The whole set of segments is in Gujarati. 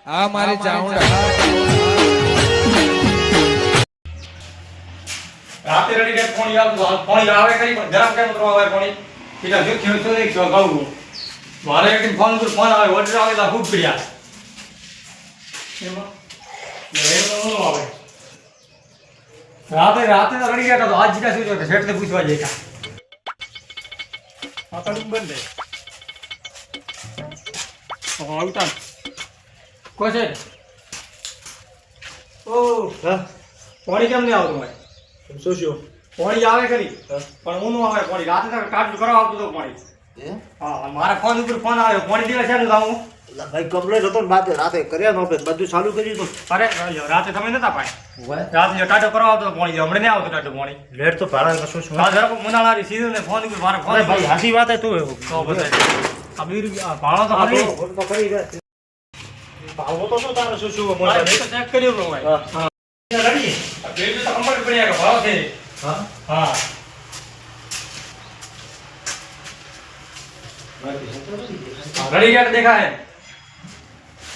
આ મારી ચાઉંડા રાતે રડી કે પાણી આવે કરી પણ ગરમ કેમ કરવા આવે પાણી એટલે જો ખેડ તો એક ગાવું મારે એક ફોન પર ફોન આવે ઓર્ડર આવે તો ખૂબ પડ્યા એમાં લેવાનો આવે રાતે તો રડી ગયા તો આજ જીતા શું છે શેઠને પૂછવા જઈ કા આ કડું બંધ છે આવતા કો છે ઓ પાણી કેમ નહીં આવતું ભાઈ શું પાણી આવે ખરી પણ હું નું આવે પાણી રાતે તો કાઢ કરવા આવતું તો પાણી હા મારા ફોન ઉપર ફોન આવ્યો પાણી દેવા છે હું ભાઈ કમ્પ્લેટ હતો ને બાદ રાતે કર્યા નહોતું બધું ચાલુ કર્યું હતું. અરે રાતે તમે નતા પાય રાતે જો ટાટો કરવા આવતો પાણી હમણાં નહીં આવતું ટાટો પાણી લેટ તો ભાડા કશું શું જરા ઉનાળાની સીઝન ને ફોન ઉપર મારા ફોન ભાઈ હાસી વાત હે તું તો બતાય આ બીર ભાડો તો ખરી તો કરી દે ભાવો તો શું તારે શું શું ભાઈ તો ચેક કર્યો લો ભાઈ હા રડી આ બેલ તો કમ્પ્લીટ પડ્યા કે ભાવ છે હા હા રડી ગયા દેખાય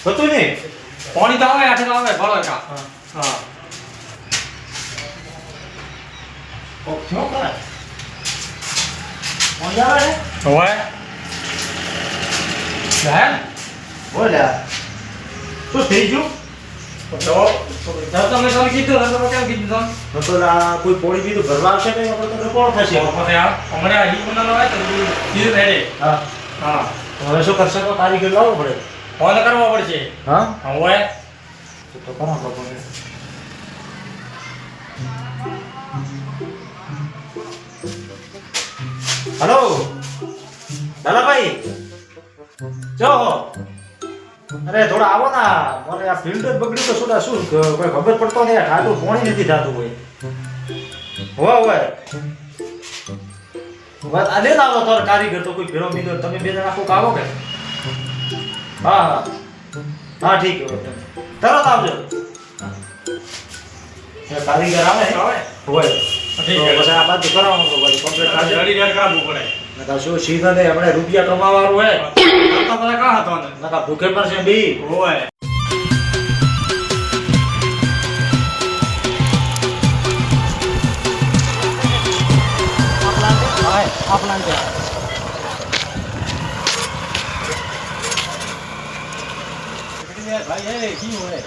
હતું ને પાણી તો આવે આઠે તો આવે ભાડો કા હા શું કરે મજા આવે હોય બહેન બોલ્યા શું થઈ ગયું તો તમે તમે કીધું તમે કેમ કીધું તો આ કોઈ પોળી બીજું ભરવા આવશે તો આપણે તો કોણ થશે પછી આ હમણાં હજી પણ ન આવે તો કીધું રેડે હા હા હવે શું કરશે તો કારીગર લાવવો પડે ફોન કરવો પડશે હા હોય તો કરાવવો પડે હેલો દાદાભાઈ જો અરે થોડા આવો ના મને આ ફિલ્ટર બગડ્યું તો શું શું કોઈ ખબર પડતો નહીં ઠાઠું પોણી નથી થતું હોય વાત આ લે લાવો તો કારીગર તો કોઈ ફેરો બીજો તમે બે જણા કોક આવો કે હા હા હા ઠીક છે તરત આવજો કારીગર આવે હોય ઠીક છે પછી આ બાજુ કરાવવાનું તો પછી કમ્પ્લીટ કાઢી રેડી રેડ કરાવવું પડે નકા શું સીધા ને આપણે રૂપિયા કમાવાનું હોય તો બધા કા હતો ને નકા ભૂખે પડશે બી હોય આપણા કે ભાઈ એ કી હોય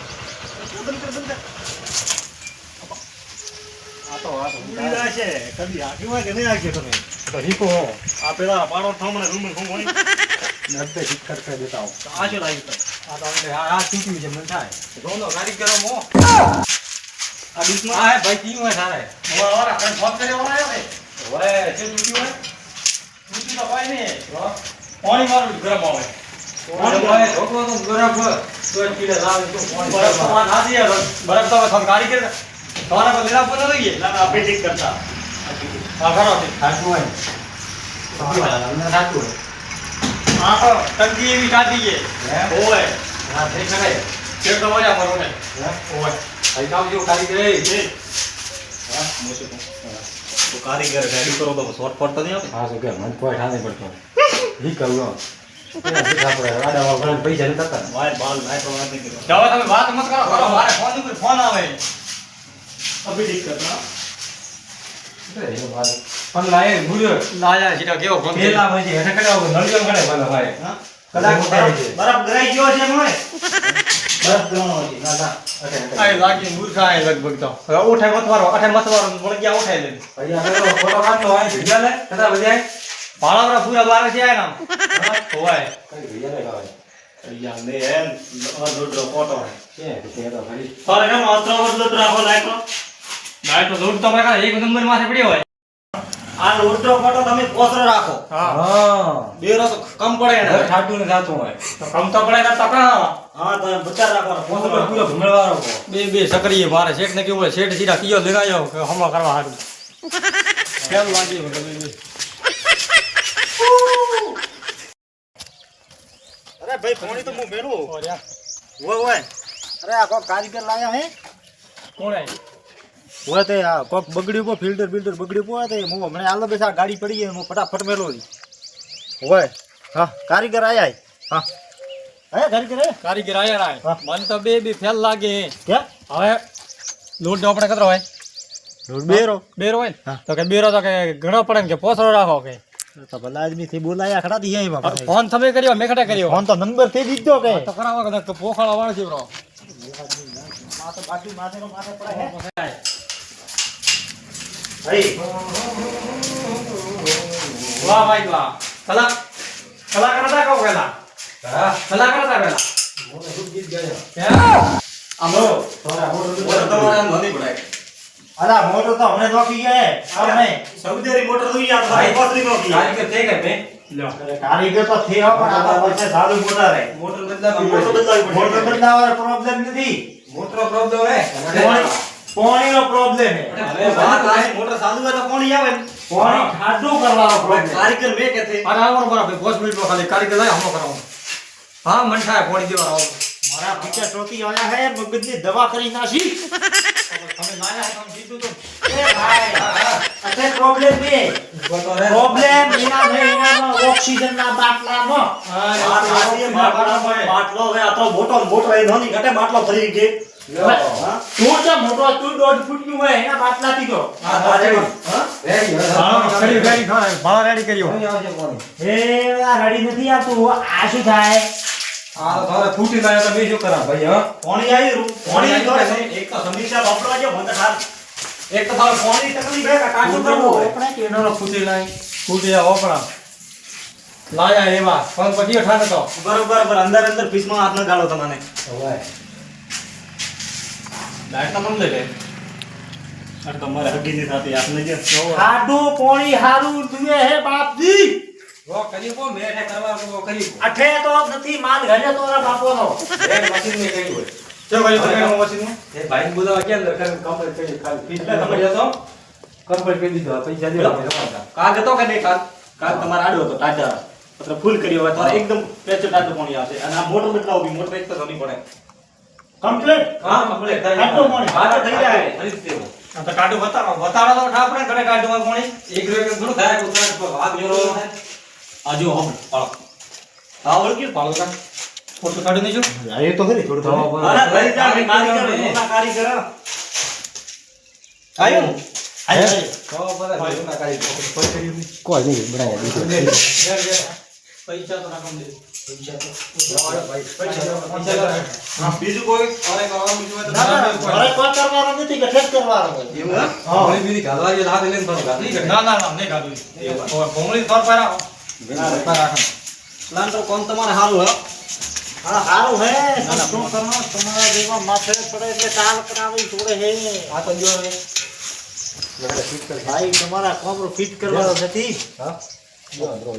છે કદી આખી હોય કે નહીં આખી તમે તો હીકો આ પેલા પાડો થામણે રૂમ માં કોણ નબ્બે શિક્ષક કરી દેતા હો આ શું લાગ્યું તો આ તો આપણે આ ચૂંટવી જેમ ન થાય રોનો કારીગરો મો આ બીચમાં આ ભાઈ કી હોય સારે હું આવારા કઈ ફોન કર્યો આવ્યો ને ઓય જે ચૂંટી હોય ચૂંટી તો ભાઈ ને પાણી મારું ગરમ આવે પાણી હોય રોકવો તો ગરમ હોય તો કિલે લાવે તો પાણી બરફ તો ના દે બરફ તો થમ કારીગર તમારા પર લેલા પર લઈએ ના આપણે ઠીક કરતા આ કરો ખાતું હોય ખાતું હોય આ તો ટંકી એવી કાઢીએ ઓય હા થઈ શકે કે તમારે અમારો ને ઓય ભાઈ કામ જો કારીગર એ હા મોસે તો કારીગર રેડી કરો તો શોર્ટ પડતો નહીં આવે હા શું કે મન કોઈ ઠાને પડતો ઈ કહું આપણે પૈસા નથી થતા ભાઈ બાલ ભાઈ તો વાત નહીં કરો જાવ તમે વાત મત કરો કરો મારે ફોન ઉપર ફોન આવે અભી ઠીક કરતા પણ લાય ગુડ લાયા છે કેવો ગમે પેલા પછી હેઠે કડાવ નળિયો કડે ભલે ભાઈ હા કદાચ બરફ ગરાઈ ગયો છે મોય બરફ ગણો છે ના ના આ લાગી મૂર્ખા એ લગભગ તો હવે ઉઠાય મતવારો વળ ગયા ઉઠાય લે ભાઈ આ ફોટો કાઢનો હોય વિડિયો લે કદા બજાય ભાળાવરા પૂરા 12 છે આના હોય કઈ વિડિયો લે ભાઈ અહીંયા ને એમ લોડરો ફોટો કે તે તો ખાલી અરે કેમ અત્ર લોડ રાખો લાઈટો લોડ તો મારા એક નંબર માં પડ્યો હોય આ લોટરો ફોટો તમે કોસરો રાખો હા બેરો તો કમ પડે ને ઠાટું ને જાતું હોય તો કમ તો પડે ને તકા હા તો બચાર રાખવાનો કોસરો પૂરો ભૂમળવાળો કો બે સકરીએ મારે શેઠ ને કેવું હોય શેઠ સીધા કીયો લગાયો કે હમલો કરવા હારું કેમ લાગી તમે અરે ભાઈ પાણી તો હું મેળવું ઓર્યા ઓય અરે આ કોક કારીગર લાયા હે કોણ આય ઓય તે આ કોક બગડ્યું પો ફિલ્ટર બગડ્યું પો તે હું હમણે આલો બેસા ગાડી પડી ગઈ હું ફટાફટ મેલો ઓય હા કારીગર આયા હા હે કારીગર હે કારીગર આયા હા. રાય મન તો બે ફેલ લાગે કે હવે લોટ આપણે કતરો હોય બેરો બેરો હોય ને હા. તો કે બેરો તો કે ઘણો પડે ને કે પોસરો રાખો કે તો ભલા આદમી થી બોલાયા ખરા દી અહીં બાપા ફોન તમે કર્યો મેં ખડે કર્યો ફોન તો નંબર થી દીધો કે તો કરાવો કે પોખાળા વાળ છે બ્રો માથે બાજુ માથેનો માથે પડે હે ભાઈ વાહ ભાઈ વાહ કલા કરતા કહો પેલા કલા કરતા પેલા મોને ખૂબ ગીત ગાયો આમો થોડા મોટો તમારે નોંધી પડાય અલા મોટો તો હમણે નોકી ગયા આ નહીં સૌદેરી મોટર દુઈ આ ભાઈ કોસરી નો કી કારીગર થઈ ગઈ બે લ્યો અરે કારીગર તો થયો પણ આ તો વર્ષે સારું મોટા રહે મોટર બદલાવી પડશે મોટર બદલાવાનો પ્રોબ્લેમ નથી મોટર પ્રોબ્લેમ હે પાણીનો પ્રોબ્લેમ હે અરે વાત મોટર ચાલુ હોય તો કોણ આવે પાણી ઠાડું કરવાનો પ્રોબ્લેમ કારીગર મે કે થે અરે આવવાનો બરાબર 5 મિનિટમાં ખાલી કારીગર લઈ હમો કરાવો હા મન થાય પોણી દેવાનો આવો મારા પીછે ચોથી આયા હે મગજની દવા કરી નાખી તમે લાયા હે તમે કીધું તો એ ભાઈ અતે પ્રોબ્લેમ છે પ્રોબ્લેમ એના ઓક્સિજન ના બાટલામાં બાટલો હવે આ તો મોટો મોટો એ નોની ઘટે બાટલો ભરી ગઈ તું જે મોટો તું 1.5 ફૂટનું હોય એના બાટલાથી તો હા રેડી રેડી ખાય ભાડા રેડી કર્યો એ આ રેડી નથી આવતું આ શું થાય આ તો તારે ફૂટી લાયા તો બે શું કરા ભાઈ હા પાણી આવી પાણી એક તો સમીક્ષા બાપડો જો મને ખાલ એક તો તારો પાણી તકલીફ હે કાચું કરવું હોય આપણે કેનો ફૂટી લાઈ ફૂટી ઓપડા લાયા એવા પણ પછી ઠાને તો બરોબર અંદર અંદર પીસમાં હાથ ન ગાળો તમને લાઈટ તો કમ લે અરે તમારે હગી ની સાથે હાથ ન જે ખાડું પાણી હારું જુએ હે બાપજી વો કરી કો મેઠે કરવા કો કરી અઠે તો નથી માલ ઘરે તો રા બાપોનો એ મશીન મે કર્યું હોય ચો ભાઈ બગાડો મશીન માં એ ભાઈ બોલાવા કે અંદર કરીને કમ્પ્લીટ કરી ખાલી ફીટ લે તમે જતો કમ્પ્લીટ કરી દીધો પૈસા દે રમાતા કાગ હતો કે નહીં કાગ તમારે આડો હતો ટાટા એટલે ફૂલ કર્યો હોય તો એકદમ પેચો ટાટો પાણી આવશે અને આ મોટર બદલાવો બી મોટર એક તો ધોની પડે કમ્પ્લીટ હા કમ્પ્લીટ થઈ આટલું પાણી. હા તો થઈ જાય ફરી દેવો આ તો કાઢો બતાવો તો ઠાપણે ઘરે કાઢવા પાણી એક રેક ઘણું થાય ઉતરાટ પર હાથ જોરો આ જો હમ પાળો હા ઓળખ્યું પાળો કા ફોટો કાઢી દેજો એ તો ખરી થોડું થોડું અરે લઈ જા કારીગર મોટા કારીગર આયો આયો તો બધા ભાઈઓના કાઢી કોઈ નહીં બનાવ્યા પૈસા તો નાખમ દે હા બીજું કોઈ અરે કરવા બીજું હોય તો ના ના મારે કોઈ કરવાનું નથી કે ઠેક કરવાનું હોય એવું હે હા ઓલી બીજી ગાલવા જે હાથ લઈને ફરો ગાલી ના ના ના નહીં ગાલું ઓ ભોંગળી પર પર આવો પર રાખો પ્લાન તો કોણ તમારે સારું હે હા સારું હે શું કરવાનું તમારા જેવા માથે પડે એટલે કાલ કરાવી થોડે હે આ તો જો રે ભાઈ તમારા કોમ ફિટ કરવાનો નથી હા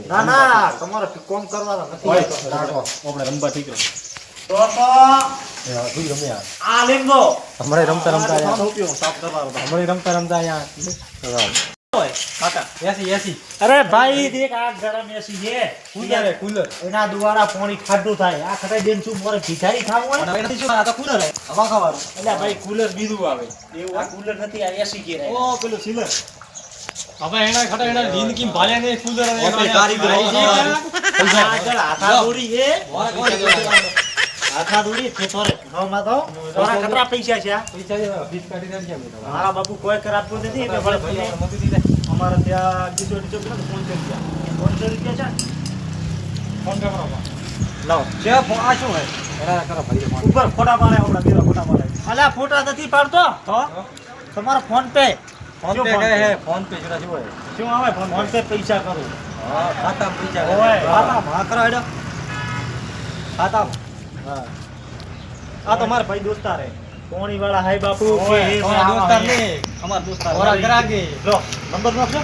ના ના તમારે કોમ કરવાનો નથી આપણે રમવા ઠીક રહે તો ઠીક રમ્યા આ લીંબો અમારે રમતા રમતા અહીંયા ઉપયોગ સાફ કરવાનો અમારે રમતા રમતા અહીંયા કાકા 80 અરે ભાઈ દેખ આ ગરમ એસી છે કુલર કુલર એના દ્વારા પાણી ઠાડું થાય આ ખટાઈ દેન શું મોરે ભિખારી ખાવું હોય અને એનાથી શું આ તો કુલર હે હવા ખાવાનું એટલે ભાઈ કુલર બીજું આવે એવું આ કુલર નથી આ એસી કે ઓ પેલું સિલર હવે એના ખટા એના જિંદગી ભાલે ને કુલર અને ઓકે, કારીગર આગળ હાથા દોરી છે હાથા દોરી છે થોરે ઘઉંમાં તો થોડા કતરા પૈસા છે આ? પૈસા દે ફીસ કાઢી દે કેમ તો મારા બાપુ કોઈ કરાવતું નથી એટલે વળી તમે અમારે ત્યાં ડીસો ડીસો કરો તો 500 રૂપિયા છે ફોન કરો લાવો છે આ શું હે એના કરો ભાઈ ફોન ઉપર ફોટા પાડે આપણા બીરા ફોટા પાડે અલા ફોટા નથી પાડતો તો તમારો ફોન પે ફોન પે કહે હે ફોન પે જોડા શું હોય શું આવે ફોન પે પૈસા કરું હા ખાતા પૈસા ઓય. ખાતા માં કરો હેડો ખાતા હા આ તો મારા ભાઈ દોસ્તાર હે કોણી વાળા હાય બાપુ કે હે ઓરા દોસ્તાર ને અમાર દોસ્તાર ઓરા ગ્રાહકે લો નંબર નાખજો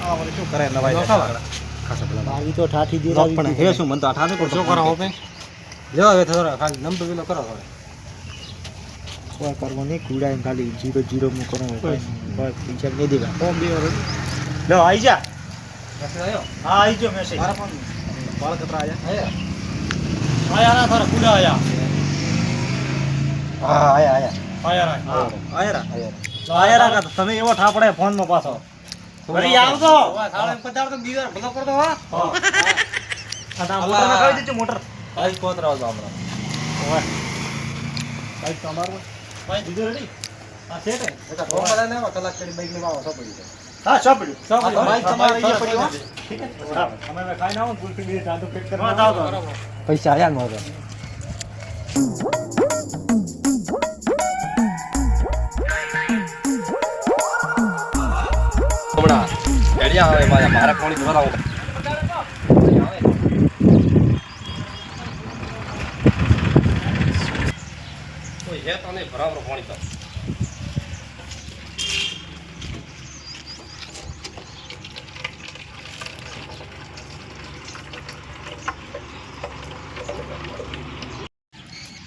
આ મને શું કરે નવાઈ મારી તો ઠાઠી દે પણ હે શું મન તો આઠાને કોણ શું કરો હોપે લ્યો હવે થોડા ખાલી નંબર પેલો કરો હવે કોઈ કરવો નહીં કુડાઈ ખાલી 00 માં કરો બસ પૈસા નહીં દેવા ફોન બે ઓર લો આઈ જા મેસેજ આવ્યો હા આઈ જો મેસેજ મારા ફોન બાળ કતરા આયા આયા ના થોડા કુડા આયા હા આયા આયા હા આયરા આયરા કા તમે એવો ઠાપડે ફોન માં પાછો વળી આવજો ઓવા થાળે પધાર તો બીજા ભલો કરતો હા આ મોટર નખાવી દેજો મોટર. ભાઈ કોતરાવ તો હમણાં ઓય. બાઈક તમારું. બાઈક બીજો રેડી? આ સેટ હે. એકા ઠોકરા ને કલાક કરી બાઈક ની વાવો સપડી જાય હા સાંભળ્યું. સાંભળ્યું. બાઈક તમારે બાઈક અહીંયા પડી હો. પડી ઠીક છે. હા. અમે ખાઈને આવો કુલ્ફી બી ચાંદો પેક કરવા જાવ તો. પૈસા આયા મારે હમણાં એડિયા આવે મારે પાણી ભરાવું કોઈ હે તો નહીં બરાબર પાણી તો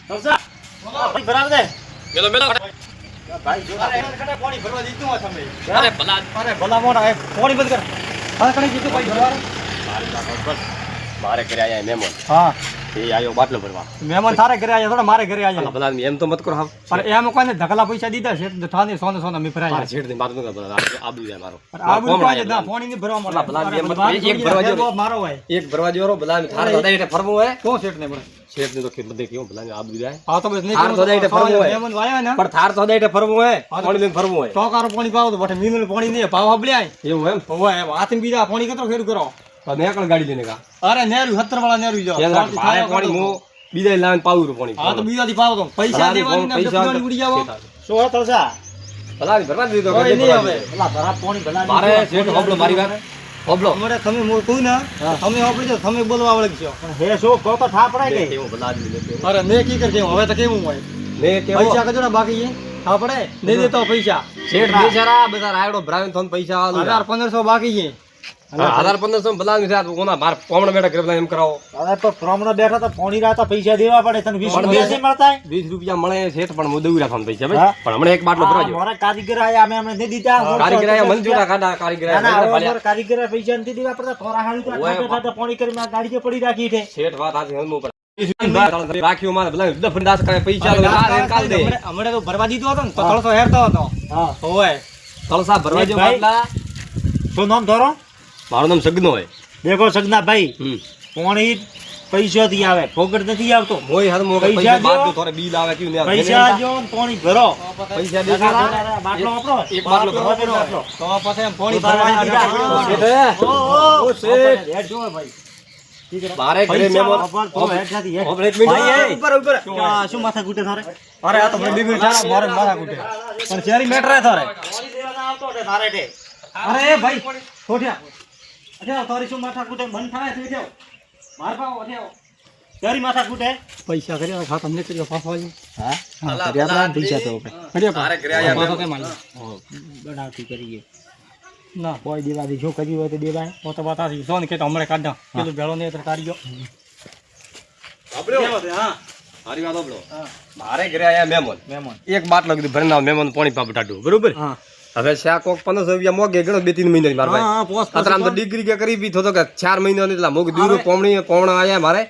સમજા. ભાઈ બરાબર છે. મેલો મેલો ભાઈ જો પાણી ભરવા દીધું હોય તમે અરે ભલા અરે ભલા મોટા એ પાણી બંધ કર. હા કણી દીધું ભાઈ ભરવાનું. મારે ઘરે આયા મહેમાન હા. એ આયો બાટલો ભરવા મહેમાન તારે ઘરે આયા થોડા મારે ઘરે આયા. ભલા એમ તો મત કરો હાવ પણ એમ કોઈને ધકલા પૈસા દીધા છે તો થાને સોને સોને મે ભરાયા. મારે છેડ દે મારું ન ભલા આબુ જાય મારો આ બધું કાંઈ ના પાણી ની ભરવા મળે. ભલા એમ મત એક ભરવા જો મારો હોય. એક ભરવા જો ભલા થાર દાદા એટલે ફરવું હોય કોણ શેઠ ને મળે. છેડ ને તો કે બધે કેવું ભલા આબુ જાય આ તો બસ નહીં થાર તો દાઈટે ફરવું હોય. મહેમાન વાયા ને પણ થાર તો દાઈટે ફરવું હોય પાણી લઈને ફરવું હોય ટોકારો પાણી પાવ તો બઠે મીનલ પાણી નહીં પાવ હબળ્યા. એવું એમ હોય એમ હાથમાં બીજા પાણી કતરો ખેડ કરો. તો નેકળ ગાડી લઈને કા અરે નેરું 70 વાળા નેરું જો. ભારે પાણી હું બીજા લાવીને પાવું પાણી હા તો બીજાથી પાવ તો પૈસા દેવાની ને આપણે ઉડી જાવ. શું હતો સા? ભલા ભરવા દીધો કોઈ નહીં હવે. ભલા ભરા પાણી ભલા મારે છેડ હોબલો મારી વાત હોબલો અમારે તમે મો કહું ને તમે હોબળી જો તમે બોલવા વાળા છો. હે શું કહો તો થા પડાય કે. કેવું ભલા દીધો અરે મેં કી કરજે હવે તો કેવું હોય. ને કેવો પૈસા કજોડા બાકી છે થા પડે નહીં દેતો પૈસા. છેડ બેચારા બધા રાયડો ભરાવીને થોન પૈસા આલું 1500 બાકી છે. 1500 ભલા ની રાત કોના માર પોમણ બેઠા કરે ભલા એમ કરાવો અરે તો પ્રોમનો બેઠા તો પોણી રાતા પૈસા દેવા પડે તને 20 પણ રૂપિયા છે મળતા. 20 રૂપિયા મળે છે પણ હું દઉં રાખવાનું પૈસા હા. ભાઈ પણ હમણાં એક બાટલો ભરાજો મારા કારીગર આયા અમે અમને નહીં દીધા. કારીગર આયા મન જોડા કાઢા કારીગર ના ના આયા હવે મારા કારીગર પૈસા નથી દેવા પડતા. થોડા હાલી તો ઓય ખાતે ખાતે પોણી કરી માં ગાડી પડી રાખી છે. છેડ વાત આથી હમું પર રાખ્યો મારે ભલા દફનદાસ કરે પૈસા લો કાલ દે હમણાં તો ભરવા દીધો હતો ને તો 300 હેરતો હતો. હા હોય તળસા ભરવા જો ભાઈ. બાટલા શું નામ ધોરો? મારું નામ સગનો હોય દેખો સગના ભાઈ હમ પોણી પૈસાથી આવે ફોગટ નથી આવતો. મોય હાથ મોકે પૈસા પૈસા બાદ દ્યો. દો થોરે બિલ આવે ક્યું ને પૈસા જો ને પોણી ભરો. પૈસા દે બાટલો આપણો એક બાટલો ભરવા દેનો. બાટલો. તો પછી એમ પોણી ભરવાની શેઠ દીધા. હે? ઓ શેઠ. હેડ જો ભાઈ. મારે ઘરે પૈસા મહેમાન વાપર તો હેડ નથી હેડ. ઓપરેટ મિનિટ ભાઈ, એ. ઉપર ઉપર આ શું માથા કૂટે થારે? અરે આ તો મને બીબી ચારા મારે મારા કુટે પણ શેરી મેટર હે થારે. અરે એ ભાઈ ખોટ્યા. અઠ્યાવ તારી શું માથા કૂટે મન થાય છે અઠ્યાવ. માર પાવ અઠ્યાવ. તારી માથા કૂટે. પૈસા કર્યા ખાતા અમને કર્યો પાછો. હા કર્યા પૈસા તો કર્યા મારે ઘરે આયા પાછો મહેમાન. કેમ આલ્યો? બનાવતી કરીએ. ના કોઈ દેવાથી જો કર્યું હોય તો દેવાય. તો તો બતાવી સોન કે તો હમણે કાઢ પેલું ભેળો ને તો કાઢી ગયો. હા મારી વાત સાંભળો. હા મારે ઘરે આયા મહેમાન મહેમાન. એક બાટલો કીધું ભરીને આવો મહેમાન પાણી પાપ ટાટું બરોબર હા હવે શા કોક 1500 રૂપિયા મોગે ગણો 2-3 મહિના મારા ભાઈ હા પોસ્ટ અત્યારે આમ તો ડિગ્રી કે કરી બી થતો કે 4 મહિના એટલા મોગ દૂર પોમણી પોમણા આયા મારે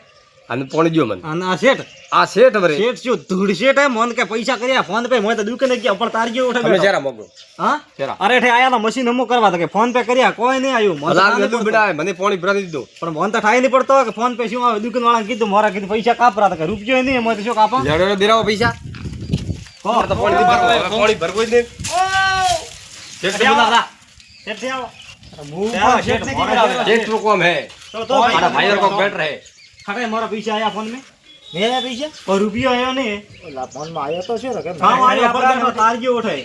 અને પોણી દ્યો મને અને આ શેઠ આ શેઠ વરે શેઠ શું ધૂળ શેઠ હે મન કે પૈસા કર્યા ફોન પે મોય તો દુકાને ગયા પણ તાર ગયો ઉઠે તમે જરા મોગો હા જરા અરે ઠે આયા મશીન અમુક કરવા તો કે ફોન પે કર્યા કોઈ નહીં આવ્યું મન તો ભલા ના નહીં નતું પડતું. બેટા મને પોણી ભરાવી દીધું પણ મન તો ઠાઈ નહીં પડતો કે ફોન પે શું આવે દુકાન વાળાને કીધું મારા કીધું પૈસા કાપરા તો કે રૂપિયો નહીં મોય તો શું કાપા લેડો દેરાવો પૈસા મારે તો પોણી ભરવું હોય, હવે પોણી ભરવું જ નહીં શેઠ આવો. બોલા શેઠ થી આવો હા, શેઠ થી કીધું આવે. શેઠ નો કોમ હે તો મારા ભાઈઓ કોક બેઠ રહે ખાટે મારા પૈસા આયા ફોન में મેં આયા પૈસા પણ રૂપિયો આયો નહીં ઓલા ફોન માં આવ્યો તો છે કે હા આયો બરાબર તાર ગયો ઉઠે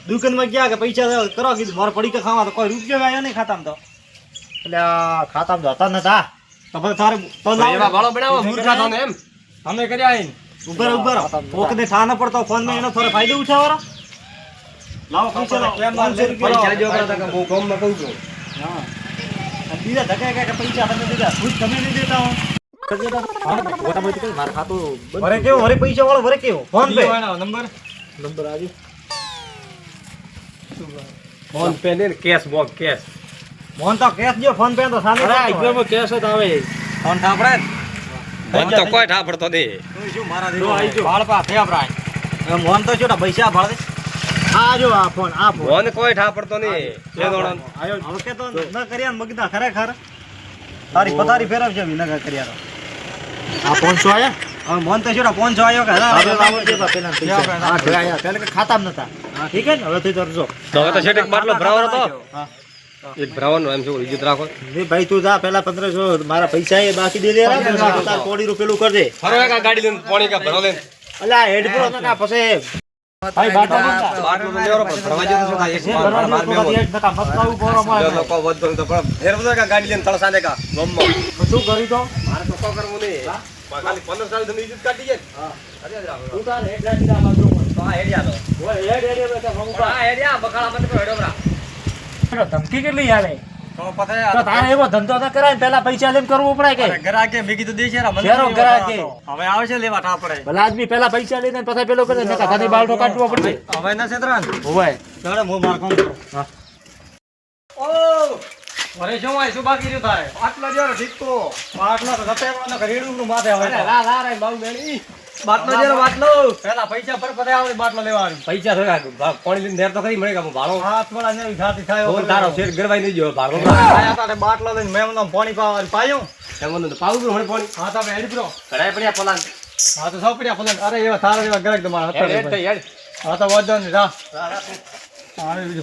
દુકાનમાં ગયા કે પૈસા કરો કીધું મારે પડી કે ખાવા તો કોઈ રૂપિયો આયો નહીં ખાતામાં તો એટલે આ ખાતામાં તો હતા નતા તો પછી તારે તો ભાઈ એવા વાળો બનાવો મૂર્ખા થાને એમ અમે કર્યા આઈને ઉભર કોકને થા ન પડતો ફોન માં એનો થોડો ફાયદો ઉઠાવવાનો લાવો પૈસા લાવો. કેમ બાર 500 રૂપિયા પૈસા જો કરતા કે હું કોમ માં કહું છું હા અને બીજા ધક્કા કે પૈસા તમે દીધા ખુદ તમે નહીં દેતા હો મારે ખાતું વરે કેવો વરે પૈસા વાળો વરે કેવો ફોન પે નંબર નંબર આવ્યો ફોન પે ને કેશ બોક કેશ ફોન તો કેશ જો ફોન પે તો સામે એકદમ કેસ જ આવે ફોન થાપડે ફોન તો કોઈ ઠાપડતો નહીં શું મારા જો આઈ જો. વાળ પા થયા પ્રાય ફોન તો છોટા પૈસા ભાળે આ જો આ ફોન ફોન કોઈ ઠાપડતો નહીં છે દોડન હવે કે તો ન કર્યા ને મગના ખરેખર તારી પથારી ફેરવશે વિનગર કર્યા આ 500 આયા હવે મન તો છોડા 500 આવ્યો કે હવે લાવો દે પેલા પૈસા હા ઢળાયા પેલા કે ખાતામાં નતા ઠીક હે ને હવે થી કરજો તો હવે તો શેઠ એક બાટલો ભરાવાનો હતો હા એક ભરાવાનો એમ શું ઇજ્જત રાખો એ ભાઈ તું જા પેલા 1500 મારા પૈસા એ બાકી દે દે તાર કોડી રૂપિયા કર દે ફરો એક આ ગાડી લઈને પાણી કા ભરો લઈને અલા હેડ પ્રો ના પછી ભાઈ બાટલો બાટલો તો લેવરો પણ ભરવા જેવું શું થાય એક બાર બાર બે મતલાવું પોરો માં લોકો વધતો તો પણ ફેર બધો કા ગાડી લઈને તળ સાંધે કા ગમમાં શું કરી તો મારે તો કો કરવું નહીં ખાલી 15 સાલ તમે ઇજ્જત કાઢી જાય હા અરે તું તાર હેડ રાખી દા બાજુ તો આ હેડિયા તો ઓય હેડ બેટા હમ આ હેડિયા બકાળા મત હેડો બરા ધમકી કેટલી આવે તો પતા તો તારે એવો ધંધો તો કરાય પેલા પૈસા લઈને કરવું પડે કે ગરાકે મેં કીધું દે છે શેરો ગરાકે. હવે આવશે લેવા ઠા પડે ભલા આદમી પેલા પૈસા લઈને પછી પેલો કરે ને કાથી બાલટો કાઢવો પડશે હવે ના છેતરાન હોવાય ચાલે હું માર કામ કરું ઓ અરે શું હોય શું બાકી રહ્યું થાય આટલા જેરો ઠીકો આટલા તો સતેવાનો રેડું નું માથે હવે લા લા રે બાઉ બેણી બાટલો જેરો બાટલો પેલા પૈસા પર પતે આવે બાટલો લેવાનું પૈસા થોડા પાણી લઈને નેર તો ખરી મળે કા ભાડો હાથ વાળા ને ખાતી થાય ઓલ તારો શેર ગરવાઈ નહીં જો ભાડો આયા તારે બાટલો લઈને મેં પાણી પાયો એમનો તો પાવું પડે પાણી હા તો આપણે હેડ પ્રો કડાય પડ્યા પલાન હા તો સૌ પડ્યા પલાન અરે એવા તારા એવા ગરક તમારા હતા હા તો વધો ને રા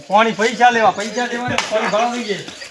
પાણી પૈસા લેવા પાણી ભરાવી ગયે